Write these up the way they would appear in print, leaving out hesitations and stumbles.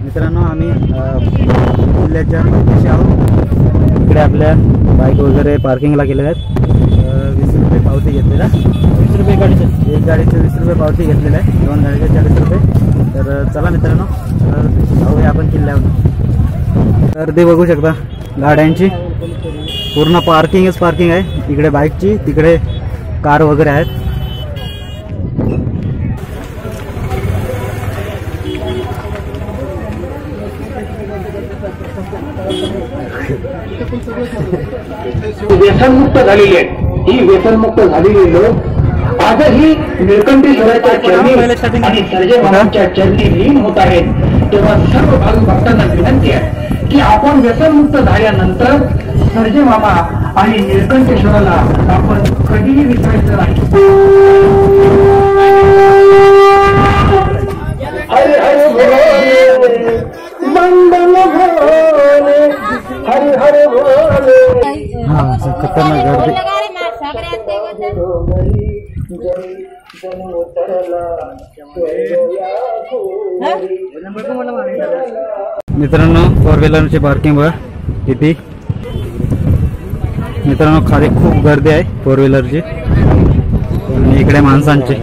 मित्रांनो आम्ही किल्ल्याच्या पाशी आहोत। इकडे आपल्या बाईक वगैरे पार्किंगला केलेल्या आहेत। 20 रुपये पावती घेतलेला, 20 रुपये गाडीचे, एक गाडीचे 20 रुपये पावती घेतलेला आहे, 2 गाडीचे 40 रुपये। तर चला मित्रांनो जाऊया आपण किल्ल्यावर। तर ते बघू शकता गाड्यांची पूर्ण पार्किंगच पार्किंग आहे। इकडे बाईकची, तिकडे कार वगैरे आहेत। व्यसनमुक्त झालेली आहे। ही व्यसनमुक्त झालेली लोक आजही निळकंठेश्वराच्या चरणी आणि सर्जे मामांच्या चरणी लीन होत आहेत। तेव्हा सर्व भाविक भक्तांना विनंती आहे की आपण व्यसनमुक्त झाल्यानंतर सर्जे मामा आणि निळकंठेश्वराला आपण कधीही विसरायचं नाही। हरे हरे भोले मंगल भोले, हरे हरे भोले। हाँ सब खतरनाक गर्दी। मित्रांनो 4 व्हीलरची पार्किंग बघा किती। मित्रांनो खाली खूप गर्दी आहे 4 व्हीलरची आणि इकडे माणसांची।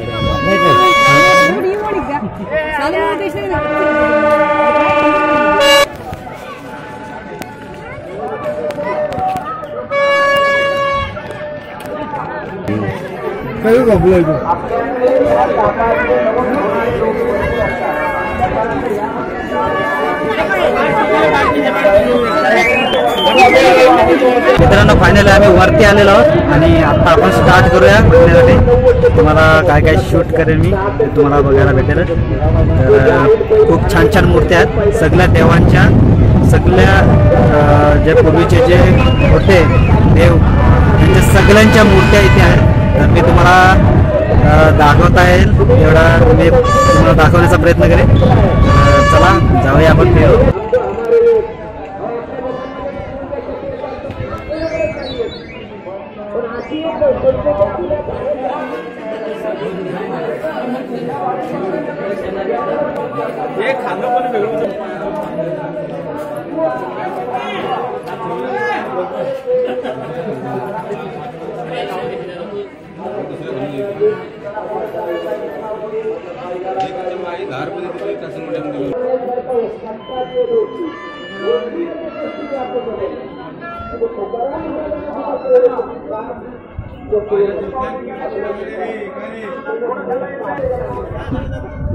मित्रांनो फायनली आम्ही वरती आलेलो आहोत आणि आता आपण स्टार्ट करूया बघण्यासाठी। तुम्हाला काय काय शूट करेन मी ते तुम्हाला बघायला भेटेल। तर खूप छान छान मूर्त्या आहेत सगळ्या देवांच्या, सगळ्या जे पूर्वीचे जे होते देव त्यांच्या सगळ्यांच्या मूर्त्या इथे आहेत। तर मी तुम्हाला दाखवता येईल एवढा मी तुम्हाला दाखवण्याचा प्रयत्न करेन। चला जाऊया आपण फिरू।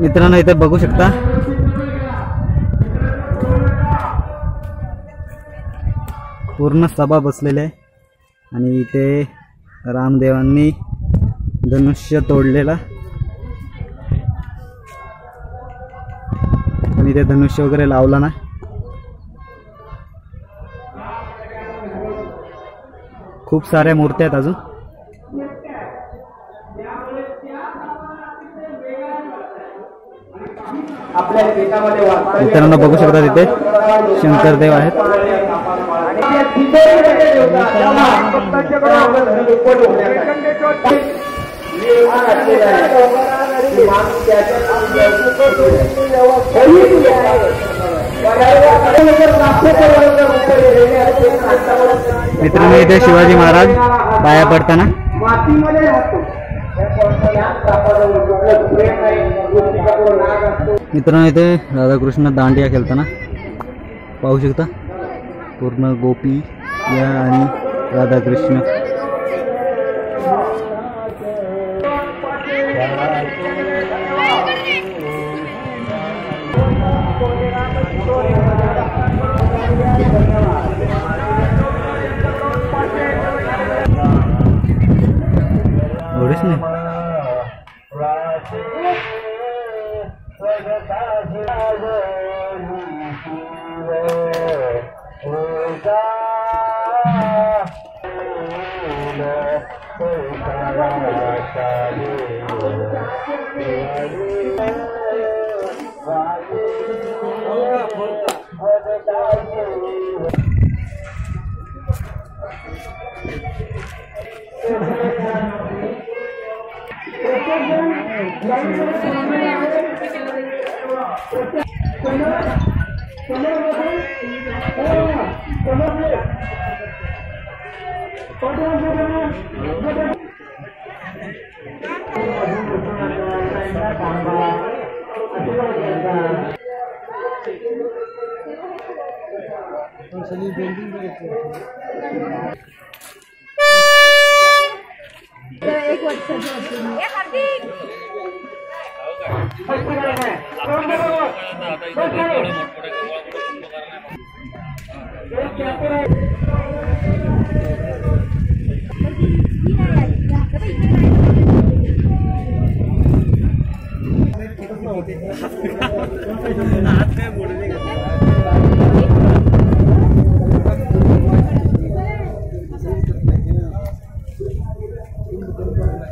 मित्रांनो इथे बघू शकता पूर्ण सभा बसलेली आहे आणि इथे रामदेवांनी धनुष्य तोडलेला आणि इथे धनुष्य वगैरे लावला ना। खूप साऱ्या मूर्त्या आहेत अजून। मित्रांनो बघू शकता तिथे शंकरदेव आहेत। मित्रांनो इथे शिवाजी महाराज पाया पडताना। मित्रांनो इथे राधाकृष्ण दांडिया खेळताना पाहू शकता पूर्ण गोपी या आणि राधाकृष्ण। एवढेच नाही एक वर्ष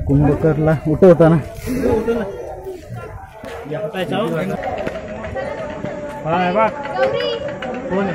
कुंभकरला उठवता ना गौरी